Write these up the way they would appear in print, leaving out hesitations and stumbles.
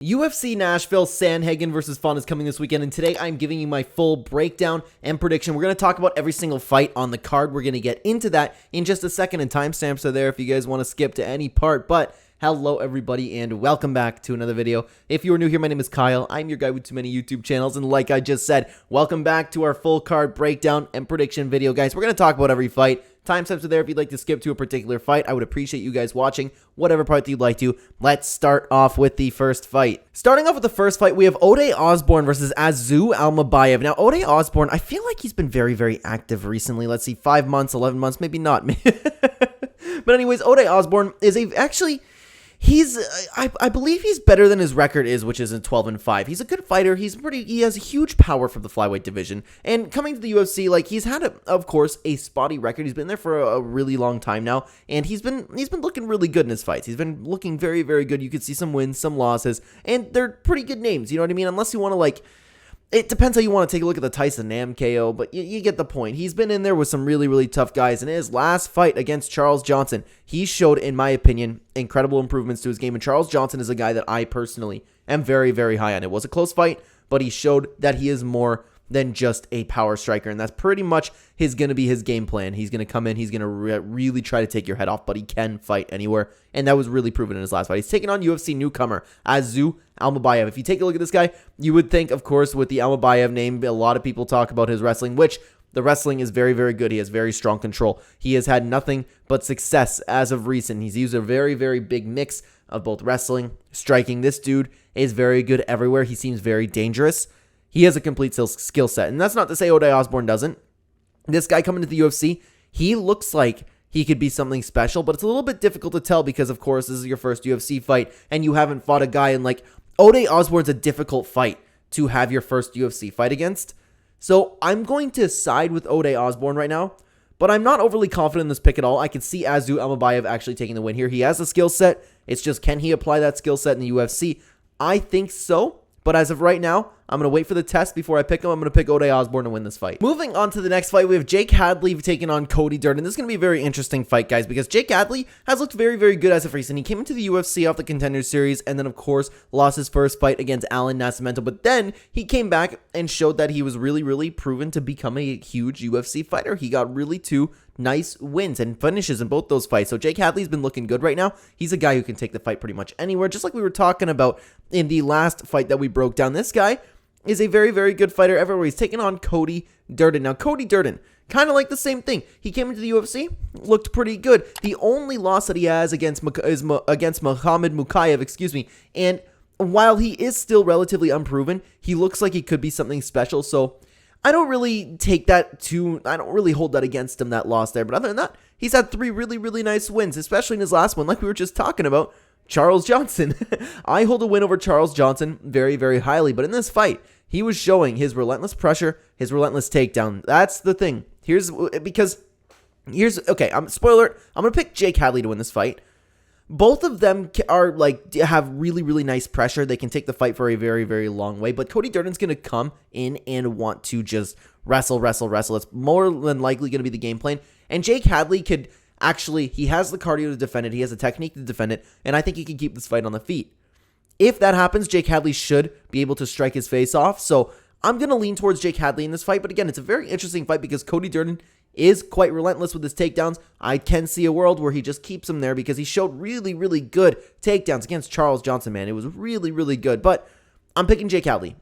UFC Nashville, Sandhagen versus Fun is coming this weekend, and today I'm giving you my full breakdown and prediction. We're going to talk about every single fight on the card. We're going to get into that in just a second, and timestamps are there if you guys want to skip to any part, but hello everybody, and welcome back to another video. If you are new here, my name is Kyle. I'm your guy with too many YouTube channels, and like I just said, welcome back to our full card breakdown and prediction video, guys. We're going to talk about every fight. Timestamps are there if you'd like to skip to a particular fight. I would appreciate you guys watching whatever part that you'd like to. Let's start off with the first fight. Starting off with the first fight, we have Osbourne versus Almabaev. Now, Osbourne, I feel like he's been very, very active recently. Let's see, 5 months, 11 months, maybe not. But anyways, Osbourne is I believe he's better than his record is, which is in 12-5. He's a good fighter. He has huge power from the flyweight division. And coming to the UFC, like, he's had, of course, a spotty record. He's been there for a really long time now, and he's been looking really good in his fights. He's been looking very, very good. You could see some wins, some losses, and they're pretty good names. You know what I mean? Unless you want to, like, it depends how you want to take a look at the Tyson Nam KO, but you get the point. He's been in there with some really, really tough guys. In his last fight against Charles Johnson, he showed, in my opinion, incredible improvements to his game. And Charles Johnson is a guy that I personally am very, very high on. It was a close fight, but he showed that he is more than just a power striker, and that's pretty much going to be his game plan. He's going to come in, he's going to really try to take your head off, but he can fight anywhere, and that was really proven in his last fight. He's taking on UFC newcomer Almabaev. If you take a look at this guy, you would think, of course, with the Almabaev name, a lot of people talk about his wrestling, which the wrestling is very, very good. He has very strong control. He has had nothing but success as of recent. He's used a very, very big mix of both wrestling, striking. This dude is very good everywhere. He seems very dangerous. He has a complete skill set, and that's not to say Osbourne doesn't. This guy coming to the UFC, he looks like he could be something special, but it's a little bit difficult to tell because, of course, this is your first UFC fight, and you haven't fought a guy in, like, Osbourne's a difficult fight to have your first UFC fight against. So I'm going to side with Osbourne right now, but I'm not overly confident in this pick at all. I can see Almabaev actually taking the win here. He has a skill set. It's just, can he apply that skill set in the UFC? I think so. But as of right now, I'm going to wait for the test before I pick him. I'm going to pick Osbourne to win this fight. Moving on to the next fight, we have Jake Hadley taking on Cody Dueden. This is going to be a very interesting fight, guys, because Jake Hadley has looked very, very good as of recent. He came into the UFC off the Contender Series and then, of course, lost his first fight against Alan Nascimento. But then he came back and showed that he was really, really proven to become a huge UFC fighter. He got really two nice wins and finishes in both those fights. So Jake Hadley's been looking good right now. He's a guy who can take the fight pretty much anywhere, just like we were talking about in the last fight that we broke down. This guy is a very, very good fighter everywhere. He's taking on Cody Dueden. Now, Cody Dueden, kind of like the same thing. He came into the UFC, looked pretty good. The only loss that he has is against Muhammad Mukayev, and while he is still relatively unproven, he looks like he could be something special, so I don't really hold that against him, that loss there. But other than that, he's had 3 really, really nice wins, especially in his last one, like we were just talking about, Charles Johnson. I hold a win over Charles Johnson very, very highly. But in this fight, he was showing his relentless pressure, his relentless takedown. That's the thing. Okay, spoiler alert, I'm going to pick Jake Hadley to win this fight. Both of them are have really, really nice pressure. They can take the fight for a very, very long way. But Cody Duden's going to come in and want to just wrestle. It's more than likely going to be the game plan. And Jake Hadley he has the cardio to defend it. He has the technique to defend it. And I think he can keep this fight on the feet. If that happens, Jake Hadley should be able to strike his face off. So I'm going to lean towards Jake Hadley in this fight. But again, it's a very interesting fight because Cody Dueden is quite relentless with his takedowns. I can see a world where he just keeps him there because he showed really, really good takedowns against Charles Johnson, man. It was really, really good. But I'm picking Jake Hadley.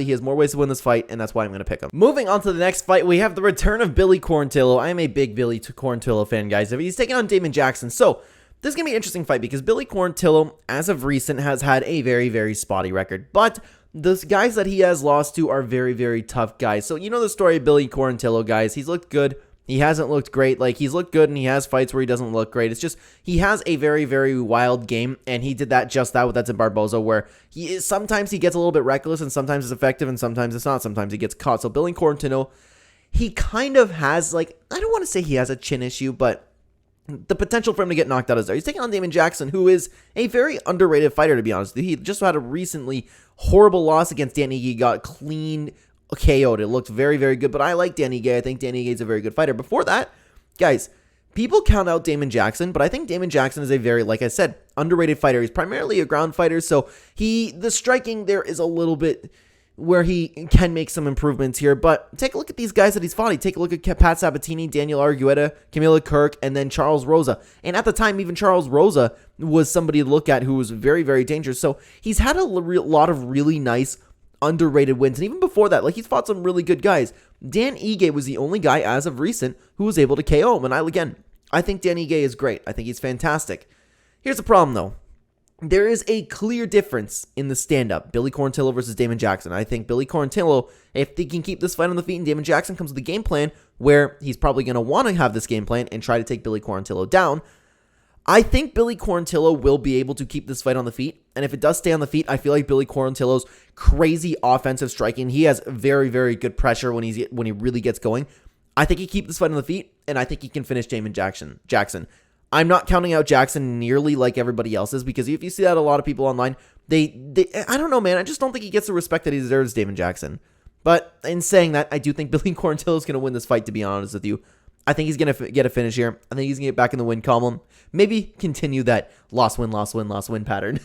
He has more ways to win this fight, and that's why I'm going to pick him. Moving on to the next fight, we have the return of Billy Quarantillo. I am a big Billy Quarantillo fan, guys. He's taking on Damon Jackson. So this is going to be an interesting fight because Billy Quarantillo, as of recent, has had a very, very spotty record. But the guys that he has lost to are very, very tough guys. So you know the story of Billy Quarantillo, guys. He's looked good. He hasn't looked great. Like, he's looked good and he has fights where he doesn't look great. It's just, he has a very, very wild game, and he did that's in Barbosa, where sometimes he gets a little bit reckless, and sometimes it's effective, and sometimes it's not. Sometimes he gets caught. So Billy Quarantillo, he kind of has, I don't want to say he has a chin issue, but the potential for him to get knocked out is there. He's taking on Damon Jackson, who is a very underrated fighter, to be honest. He just had a recently horrible loss against Dan Ige. He got clean KO'd. It looked very, very good, but I like Dan Ige. I think Dan Ige is a very good fighter. Before that, guys, People count out Damon Jackson, but I think Damon Jackson is a very, like I said, underrated fighter. He's primarily a ground fighter, so the striking there is a little bit where he can make some improvements here. But take a look at these guys that he's fought. Take a look at Pat Sabatini, Daniel Argueta, Camila Kirk, and then Charles Rosa. And at the time, even Charles Rosa was somebody to look at who was very, very dangerous. So he's had a lot of really nice underrated wins. And even before that, like, he's fought some really good guys. Dan Ige was the only guy as of recent who was able to KO him. And I think Dan Ige is great. I think he's fantastic. Here's the problem, though. There is a clear difference in the stand-up. Billy Quarantillo versus Damon Jackson. I think Billy Quarantillo, if they can keep this fight on the feet and Damon Jackson comes with a game plan where he's probably going to want to have this game plan and try to take Billy Quarantillo down, I think Billy Quarantillo will be able to keep this fight on the feet. And if it does stay on the feet, I feel like Billy Quarantillo's crazy offensive striking, he has very, very good pressure when he really gets going. I think he keeps this fight on the feet, and I think he can finish Damon Jackson. I'm not counting out Jackson nearly like everybody else is, because if you see that a lot of people online, they I don't know, man. I just don't think he gets the respect that he deserves, Damon Jackson. But in saying that, I do think Billy Quarantillo is going to win this fight, to be honest with you. I think he's going to get a finish here. I think he's going to get back in the win column. Maybe continue that loss win pattern.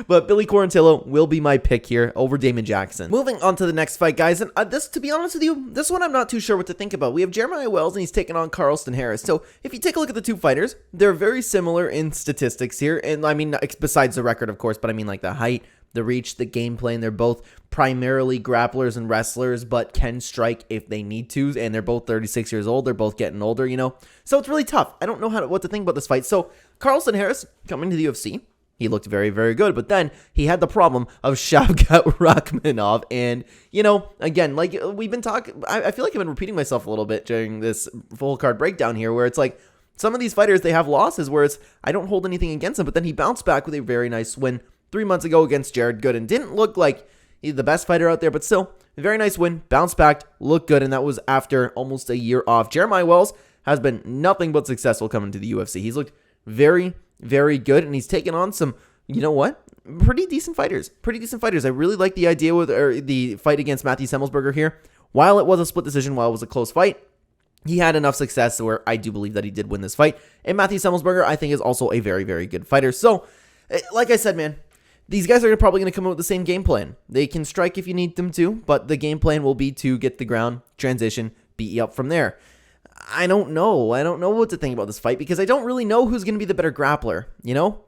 But Billy Quarantillo will be my pick here over Damon Jackson. Moving on to the next fight, guys. And this, to be honest with you, this one I'm not too sure what to think about. We have Jeremiah Wells, and he's taking on Carlston Harris. So if you take a look at the two fighters, they're very similar in statistics here. And I mean, besides the record, of course, but I mean like the height, the reach, the game plan. They're both primarily grapplers and wrestlers, but can strike if they need to. And they're both 36 years old. They're both getting older, you know. So it's really tough. I don't know what to think about this fight. So Carlston Harris coming to the UFC, he looked very, very good. But then he had the problem of Shavkat Rakhmonov. And, you know, again, like we've been talking, I feel like I've been repeating myself a little bit during this full card breakdown here, where it's like some of these fighters, they have losses where it's, I don't hold anything against them. But then he bounced back with a very nice win 3 months ago against Jared Gooden. Didn't look like he's the best fighter out there, but still, a very nice win. Bounced back, looked good, and that was after almost a year off. Jeremiah Wells has been nothing but successful coming to the UFC. He's looked very, very good, and he's taken on some, you know what, pretty decent fighters. I really like the idea with the fight against Matthew Semmelsberger here. While it was a split decision, while it was a close fight, he had enough success where I do believe that he did win this fight. And Matthew Semmelsberger, I think, is also a very, very good fighter. So, like I said, man, these guys are probably going to come up with the same game plan. They can strike if you need them to, but the game plan will be to get the ground, transition, beat you up from there. I don't know what to think about this fight, because I don't really know who's going to be the better grappler, you know?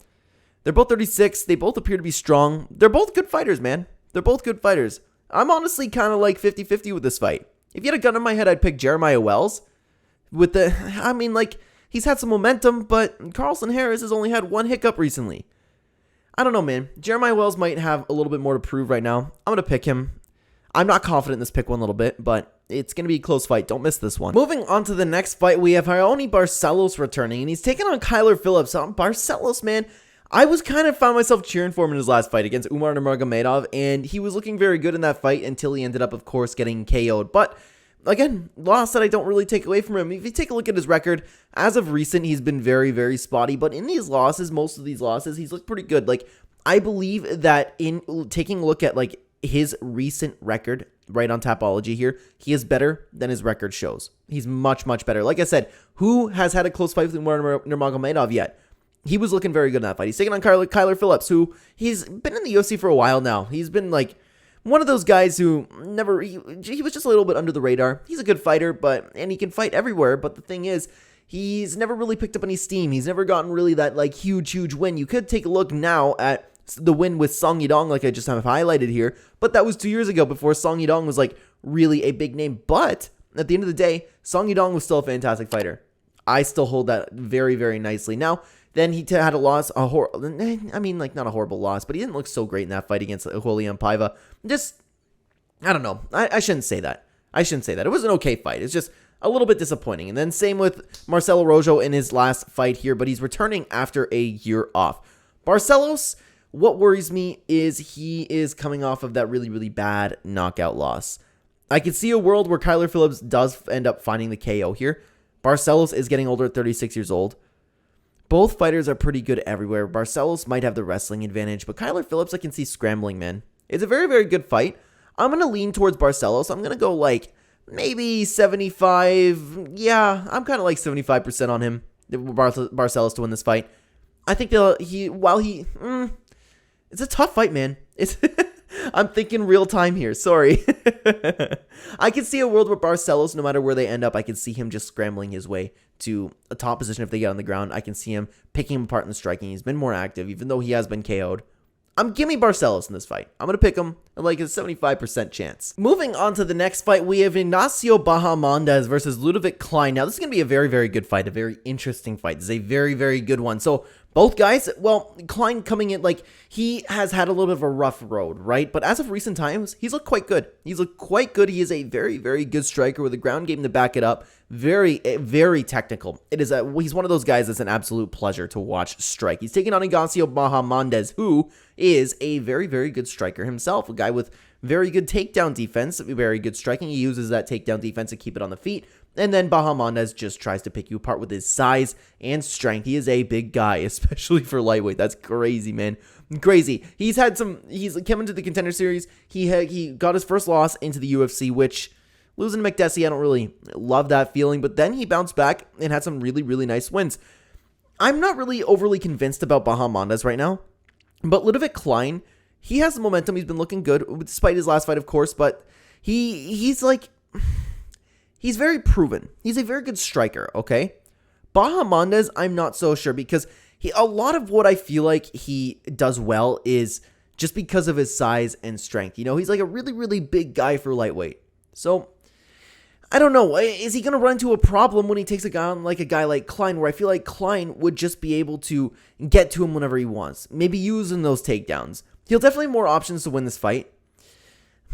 They're both 36. They both appear to be strong. They're both good fighters, man. They're both good fighters. I'm honestly kind of like 50-50 with this fight. If you had a gun in my head, I'd pick Jeremiah Wells. He's had some momentum, but Carlston Harris has only had one hiccup recently. I don't know, man. Jeremiah Wells might have a little bit more to prove right now. I'm going to pick him. I'm not confident in this pick one little bit, but it's going to be a close fight. Don't miss this one. Moving on to the next fight, we have Raoni Barcelos returning, and he's taking on Kyler Phillips. Barcelos, man, I was kind of found myself cheering for him in his last fight against Umar Nurmagomedov, and he was looking very good in that fight until he ended up, of course, getting KO'd. But again, loss that I don't really take away from him. If you take a look at his record, as of recent, he's been very, very spotty. But in these losses, most of these losses, he's looked pretty good. Like, I believe that in taking a look at, like, his recent record, right on Tapology here, he is better than his record shows. He's much, much better. Like I said, who has had a close fight with Umar Nurmagomedov yet? He was looking very good in that fight. He's taking on Kyler Phillips, who he's been in the UFC for a while now. He's been, like, one of those guys who he was just a little bit under the radar. He's a good fighter, and he can fight everywhere. But the thing is, he's never really picked up any steam. He's never gotten really that, like, huge win. You could take a look now at the win with Song Yadong, like I just have highlighted here. But that was 2 years ago, before Song Yadong was, like, really a big name. But at the end of the day, Song Yadong was still a fantastic fighter. I still hold that very, very nicely. Now, then he had a loss, not a horrible loss, but he didn't look so great in that fight against Julian Paiva. Just, I don't know. I shouldn't say that. It was an okay fight. It's just a little bit disappointing. And then same with Marcelo Rojo in his last fight here, but he's returning after a year off. Barcelos, what worries me is he is coming off of that really, really bad knockout loss. I could see a world where Kyler Phillips does end up finding the KO here. Barcelos is getting older at 36 years old. Both fighters are pretty good everywhere. Barcelos might have the wrestling advantage, but Kyler Phillips I can see scrambling, man. It's a very, very good fight. I'm going to lean towards Barcelos. I'm going to go like maybe 75. Yeah, I'm kind of like 75% on him, Barcelos, to win this fight. I think it's a tough fight, man. It's I'm thinking real time here. Sorry. I can see a world where Barcelos, no matter where they end up, I can see him just scrambling his way to a top position if they get on the ground. I can see him picking him apart in the striking. He's been more active, even though he has been KO'd. Give me Barcelos in this fight. I'm going to pick him at like a 75% chance. Moving on to the next fight, we have Ignacio Bahamondes versus Ludovic Klein. Now, this is going to be a very, very good fight, a very interesting fight. This is a very, very good one. So, both guys, well, Klein coming in, like, he has had a little bit of a rough road, right? But as of recent times, he's looked quite good. He is a very, very good striker with a ground game to back it up. Very, very technical. He's one of those guys that's an absolute pleasure to watch strike. He's taking on Ignacio Bahamondes, who is a very, very good striker himself. A guy with very good takedown defense, very good striking. He uses that takedown defense to keep it on the feet. And then Bahamondes just tries to pick you apart with his size and strength. He is a big guy, especially for lightweight. That's crazy, man. Crazy. He's come into the Contender Series. He got his first loss into the UFC, which, losing to McDessie, I don't really love that feeling. But then he bounced back and had some really, really nice wins. I'm not really overly convinced about Bahamondes right now. But Ludovic Klein, he has the momentum. He's been looking good, despite his last fight, of course. But he's very proven. He's a very good striker, okay? Bahamondes, I'm not so sure, because a lot of what I feel like he does well is just because of his size and strength. You know, he's like a really, really big guy for lightweight. So, I don't know. Is he going to run into a problem when he takes a guy like Klein, where I feel like Klein would just be able to get to him whenever he wants? Maybe using those takedowns. He'll definitely have more options to win this fight.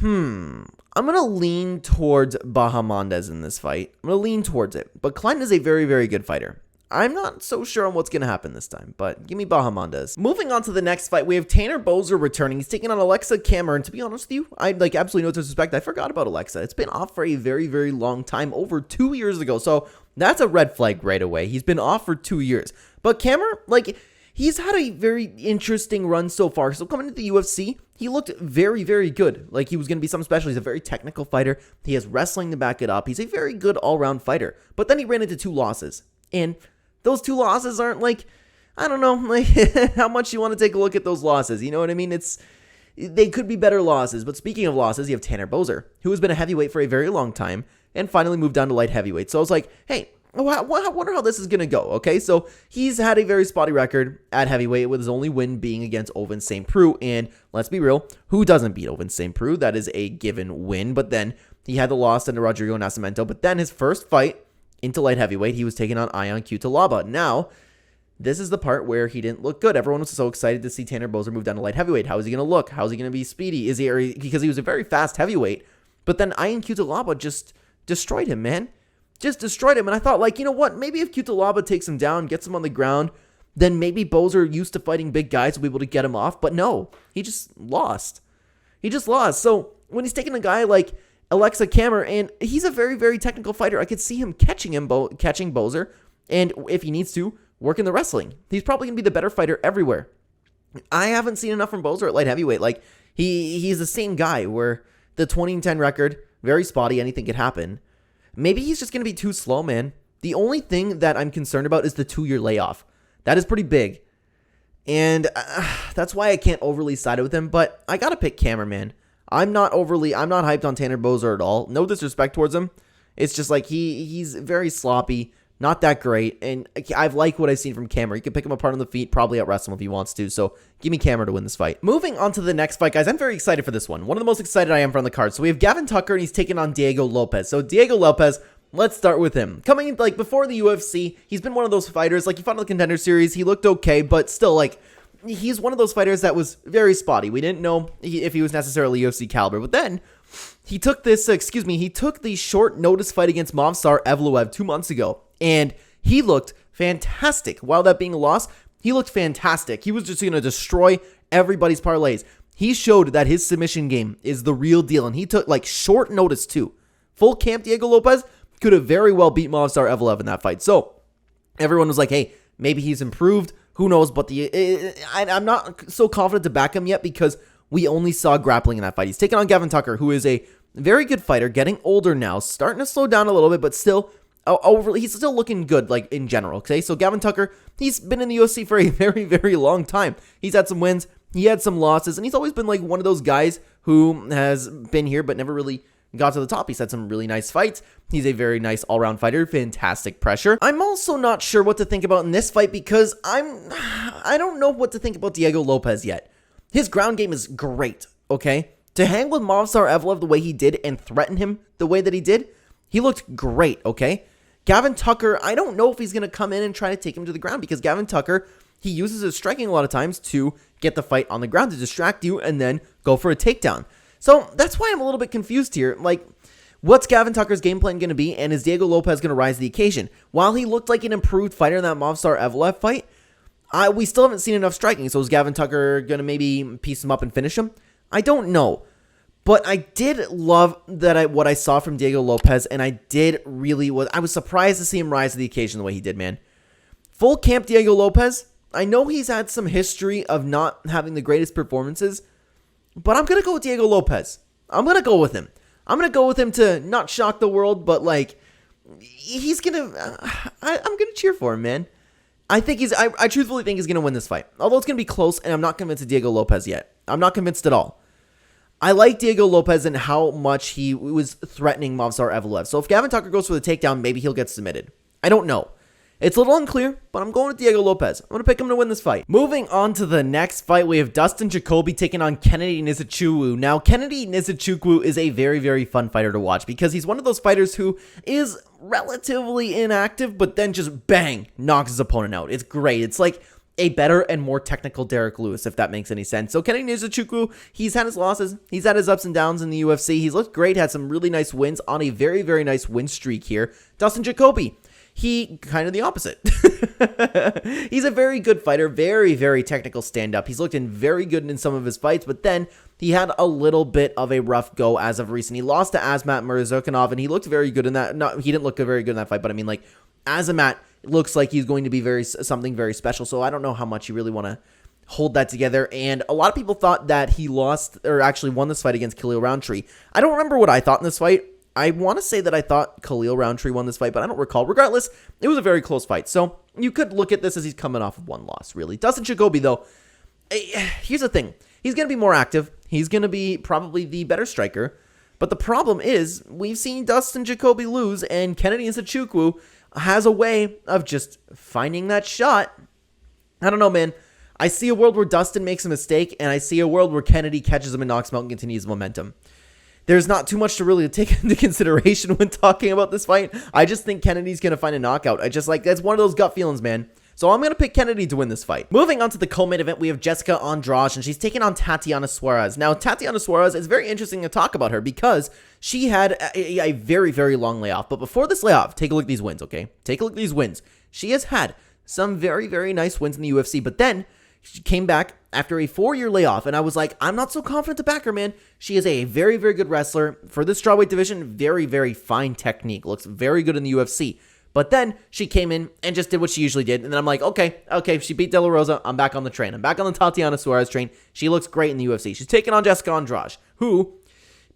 I'm going to lean towards Bahamondes in this fight. I'm going to lean towards it. But Klein is a very, very good fighter. I'm not so sure on what's going to happen this time, but give me Bahamondes. Moving on to the next fight, we have Tanner Boser returning. He's taking on Aleksa Camur, and to be honest with you, absolutely no disrespect, I forgot about Aleksa. It's been off for a very, very long time, over 2 years ago, so that's a red flag right away. He's been off for 2 years. But Camur, he's had a very interesting run so far. So coming into the UFC, he looked very, very good. Like he was going to be something special. He's a very technical fighter. He has wrestling to back it up. He's a very good all-round fighter. But then he ran into 2 losses. And those 2 losses aren't I don't know, how much you want to take a look at those losses. You know what I mean? They could be better losses. But speaking of losses, you have Tanner Boser, who has been a heavyweight for a very long time and finally moved down to light heavyweight. So I was like, hey, I wonder how this is going to go, okay? So he's had a very spotty record at heavyweight, with his only win being against Ovince St. Preux. And let's be real, who doesn't beat Ovince St. Preux? That is a given win. But then he had the loss under Rodrigo Nascimento. But then his first fight into light heavyweight, he was taking on Ion Cutelaba. Now, this is the part where he didn't look good. Everyone was so excited to see Tanner Boser move down to light heavyweight. How is he going to look? How is he going to be speedy? Because he was a very fast heavyweight. But then Ion Cutelaba just destroyed him, man. Just destroyed him. And I thought, you know what? Maybe if Cutelaba takes him down, gets him on the ground, then maybe Boser, used to fighting big guys, will be able to get him off. But no, he just lost. So when he's taking a guy like Aleksa Camur, and he's a very, very technical fighter, I could see him catching Boser, and if he needs to, work in the wrestling. He's probably going to be the better fighter everywhere. I haven't seen enough from Boser at light heavyweight. He's the same guy where the 20-10 record, very spotty, anything could happen. Maybe he's just going to be too slow, man. The only thing that I'm concerned about is the 2-year layoff. That is pretty big. And that's why I can't overly side with him, but I got to pick Camur, man. I'm not hyped on Tanner Boser at all. No disrespect towards him. It's just he's very sloppy, not that great, and I've liked what I've seen from Camur. You can pick him apart on the feet, probably out-wrestle him if he wants to, so give me Camur to win this fight. Moving on to the next fight, guys, I'm very excited for this one. One of the most excited I am for on the card. So we have Gavin Tucker, and he's taking on Diego Lopes. So Diego Lopes, let's start with him. Coming before the UFC, he's been one of those fighters, he fought in the Contender Series, he looked okay, but still, he's one of those fighters that was very spotty. We didn't know if he was necessarily UFC caliber, but then he took the short notice fight against Movsar Evloev 2 months ago, and he looked fantastic. While that being a loss, he looked fantastic. He was just going to destroy everybody's parlays. He showed that his submission game is the real deal, and he took short notice too. Full camp Diego Lopes could have very well beat Movsar Evloev in that fight. So everyone was like, hey, maybe he's improved. Who knows? But I'm not so confident to back him yet because we only saw grappling in that fight. He's taking on Gavin Tucker, who is a Very good fighter, getting older now, starting to slow down a little bit, but still, he's still looking good, like, in general, okay? So Gavin Tucker, he's been in the UFC for a very, very long time. He's had some wins, he had some losses, and he's always been, like, one of those guys who has been here but never really got to the top. He's had some really nice fights. He's a very nice all-around fighter, fantastic pressure. I'm also not sure what to think about in this fight because I don't know what to think about Diego Lopes yet. His ground game is great, okay? To hang with Movsar Evloev the way he did and threaten him the way that he did, he looked great, okay? Gavin Tucker, I don't know if he's going to come in and try to take him to the ground because Gavin Tucker, he uses his striking a lot of times to get the fight on the ground, to distract you and then go for a takedown. So that's why I'm a little bit confused here. Like, what's Gavin Tucker's game plan going to be, and is Diego Lopes going to rise to the occasion? While he looked like an improved fighter in that Movsar Evloev fight, we still haven't seen enough striking. So is Gavin Tucker going to maybe piece him up and finish him? I don't know. But I did love what I saw from Diego Lopes, and I was surprised to see him rise to the occasion the way he did, man. Full camp Diego Lopes, I know he's had some history of not having the greatest performances, but I'm going to go with Diego Lopes. I'm going to go with him. I'm going to go with him to not shock the world, but, like, he's going to... I'm going to cheer for him, man. I truthfully think he's going to win this fight. Although it's going to be close, and I'm not convinced of Diego Lopes yet. I'm not convinced at all. I like Diego Lopes and how much he was threatening Movsar Evloev. So if Gavin Tucker goes for the takedown, maybe he'll get submitted. I don't know. It's a little unclear, but I'm going with Diego Lopes. I'm going to pick him to win this fight. Moving on to the next fight, we have Dustin Jackoby taking on Kennedy Nzechukwu. Now, Kennedy Nzechukwu is a very, very fun fighter to watch because he's one of those fighters who is relatively inactive, but then just bang, knocks his opponent out. It's great. It's like a better and more technical Derek Lewis, if that makes any sense. So Kennedy Nzechukwu, he's had his losses. He's had his ups and downs in the UFC. He's looked great, had some really nice wins on a very, very nice win streak here. Dustin Jackoby, he kind of the opposite. He's a very good fighter, very, very technical stand-up. He's looked in very good in some of his fights, but then he had a little bit of a rough go as of recent. He lost to Azmat Murzakanov, and he looked very good in that. No, he didn't look very good in that fight, but I mean, like, Azamat looks like he's going to be something very special, so I don't know how much you really want to hold that together. And a lot of people thought that he lost, or actually won this fight against Khalil Roundtree. I don't remember what I thought in this fight. I want to say that I thought Khalil Roundtree won this fight, but I don't recall. Regardless, it was a very close fight. So you could look at this as he's coming off of one loss, really. Dustin Jackoby, though, here's the thing. He's going to be more active. He's going to be probably the better striker. But the problem is, we've seen Dustin Jackoby lose, and Kennedy Nzechukwu has a way of just finding that shot. I don't know, man. I see a world where Dustin makes a mistake, and I see a world where Kennedy catches him and knocks him out and continues momentum. There's not too much to really take into consideration when talking about this fight. I just think Kennedy's going to find a knockout. That's one of those gut feelings, man. So I'm going to pick Kennedy to win this fight. Moving on to the co-main event, we have Jessica Andrade, and she's taking on Tatiana Suarez. Now, Tatiana Suarez, is very interesting to talk about her because she had a very, very long layoff. But before this layoff, take a look at these wins, okay? Take a look at these wins. She has had some very, very nice wins in the UFC, but then she came back after a 4-year layoff, and I was like, I'm not so confident to back her, man. She is a very, very good wrestler. For this strawweight division, very, very fine technique. Looks very good in the UFC. But then she came in and just did what she usually did. And then I'm like, okay, she beat De La Rosa. I'm back on the train. I'm back on the Tatiana Suarez train. She looks great in the UFC. She's taking on Jessica Andrade, who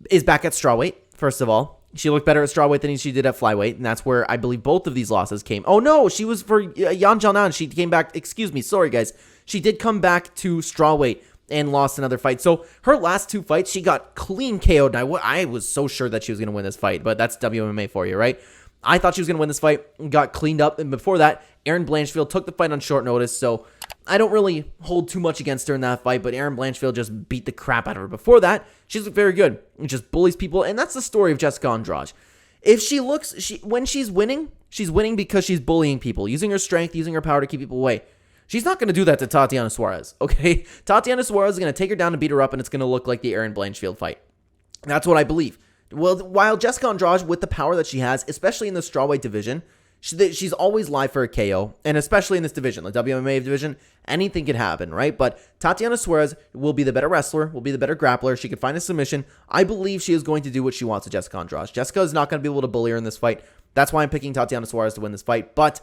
is back at strawweight, first of all. She looked better at strawweight than she did at flyweight, and that's where I believe both of these losses came. Oh, no, she was for Yan Xiaonan. She came back. Excuse me. Sorry, guys. She did come back to strawweight and lost another fight. So her last 2 fights, she got clean KO'd. I was so sure that she was going to win this fight, but that's WMMA for you, right? I thought she was going to win this fight, got cleaned up, and before that, Erin Blanchfield took the fight on short notice, so I don't really hold too much against her in that fight, but Erin Blanchfield just beat the crap out of her. Before that, she's very good. She just bullies people, and that's the story of Jessica Andrade. If when she's winning because she's bullying people, using her strength, using her power to keep people away. She's not going to do that to Tatiana Suarez, okay? Tatiana Suarez is going to take her down and beat her up, and it's going to look like the Erin Blanchfield fight. That's what I believe. Well, while Jessica Andrade, with the power that she has, especially in the strawweight division, she's always live for a KO, and especially in this division, the WMA division, anything could happen, right? But Tatiana Suarez will be the better wrestler, will be the better grappler. She could find a submission. I believe she is going to do what she wants to Jessica Andrade. Jessica is not going to be able to bully her in this fight. That's why I'm picking Tatiana Suarez to win this fight, but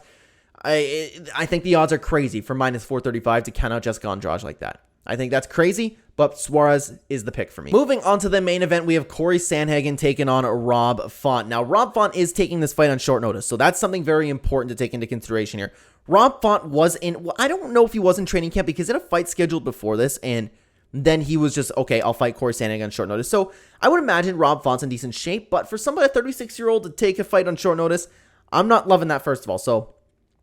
I think the odds are crazy for minus 435 to count out Jessica Andrade like that. I think that's crazy, but Suarez is the pick for me. Moving on to the main event, we have Corey Sandhagen taking on Rob Font. Now, Rob Font is taking this fight on short notice, so that's something very important to take into consideration here. Rob Font was in, well, I don't know if he was in training camp because he had a fight scheduled before this, and then he was just, okay, I'll fight Corey Sandhagen on short notice. So I would imagine Rob Font's in decent shape, but for somebody, a 36-year-old, to take a fight on short notice, I'm not loving that, first of all. So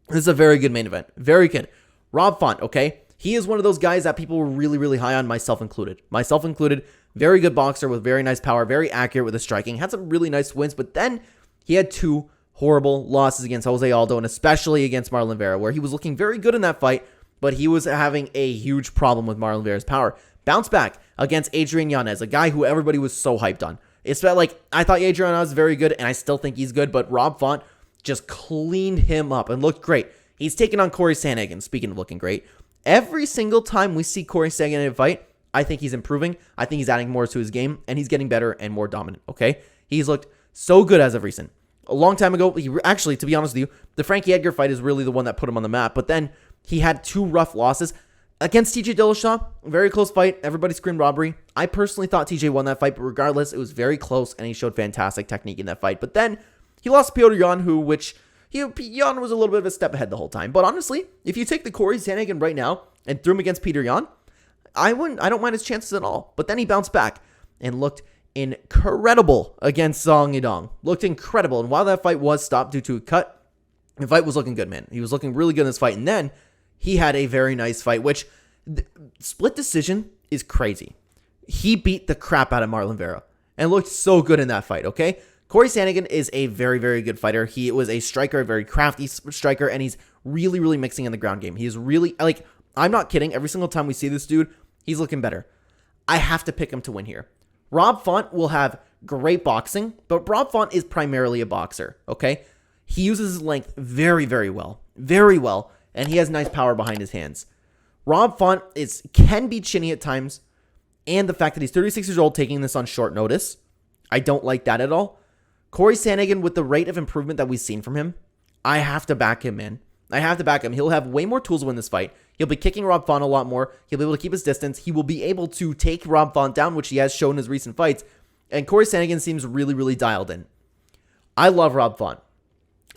this is a very good main event. Very good. Rob Font, okay? He is one of those guys that people were really, really high on, myself included. Myself included. Very good boxer with very nice power, very accurate with his striking. Had some really nice wins, but then he had two horrible losses against Jose Aldo and especially against Marlon Vera, where he was looking very good in that fight, but he was having a huge problem with Marlon Vera's power. Bounce back against Adrian Yanez, a guy who everybody was so hyped on. It's felt like I thought Adrian Yanez was very good, and I still think he's good, but Rob Font just cleaned him up and looked great. He's taking on Corey Sandhagen, speaking of looking great. Every single time we see Corey Sandhagen in a fight, I think he's improving. I think he's adding more to his game, and he's getting better and more dominant, okay? He's looked so good as of recent. A long time ago, actually, to be honest with you, the Frankie Edgar fight is really the one that put him on the map, but then he had two rough losses. Against TJ Dillashaw, very close fight. Everybody screamed robbery. I personally thought TJ won that fight, but regardless, it was very close, and he showed fantastic technique in that fight. But then he lost to Petr Yan, Yan was a little bit of a step ahead the whole time. But honestly, if you take the Corey Sandhagen right now and threw him against Petr Yan, I don't mind his chances at all. But then he bounced back and looked incredible against Song Yadong. Looked incredible. And while that fight was stopped due to a cut, the fight was looking good, man. He was looking really good in this fight. And then he had a very nice fight, which split decision is crazy. He beat the crap out of Marlon Vera and looked so good in that fight, okay? Corey Sandhagen is a very, very good fighter. He was a striker, a very crafty striker, and he's really, really mixing in the ground game. He's really, like, I'm not kidding. Every single time we see this dude, he's looking better. I have to pick him to win here. Rob Font will have great boxing, but Rob Font is primarily a boxer, okay? He uses his length very, very well. Very well. And he has nice power behind his hands. Rob Font can be chinny at times. And the fact that he's 36 years old taking this on short notice, I don't like that at all. Corey Sandhagen, with the rate of improvement that we've seen from him, I have to back him, man. I have to back him. He'll have way more tools to win this fight. He'll be kicking Rob Font a lot more. He'll be able to keep his distance. He will be able to take Rob Font down, which he has shown in his recent fights. And Corey Sandhagen seems really, really dialed in. I love Rob Font.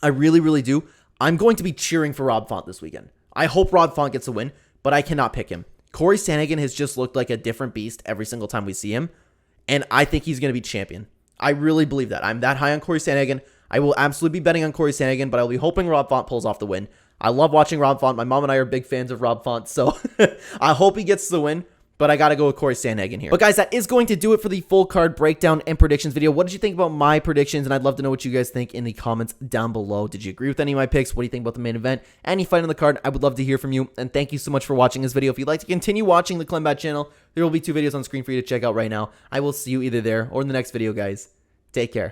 I really, really do. I'm going to be cheering for Rob Font this weekend. I hope Rob Font gets a win, but I cannot pick him. Corey Sandhagen has just looked like a different beast every single time we see him, and I think he's going to be champion. I really believe that. I'm that high on Corey Sandhagen. I will absolutely be betting on Corey Sandhagen, but I'll be hoping Rob Font pulls off the win. I love watching Rob Font. My mom and I are big fans of Rob Font, so I hope he gets the win. But I got to go with Corey Sandhagen here. But guys, that is going to do it for the full card breakdown and predictions video. What did you think about my predictions? And I'd love to know what you guys think in the comments down below. Did you agree with any of my picks? What do you think about the main event? Any fight on the card? I would love to hear from you. And thank you so much for watching this video. If you'd like to continue watching the Clenbat channel, there will be 2 videos on screen for you to check out right now. I will see you either there or in the next video, guys. Take care.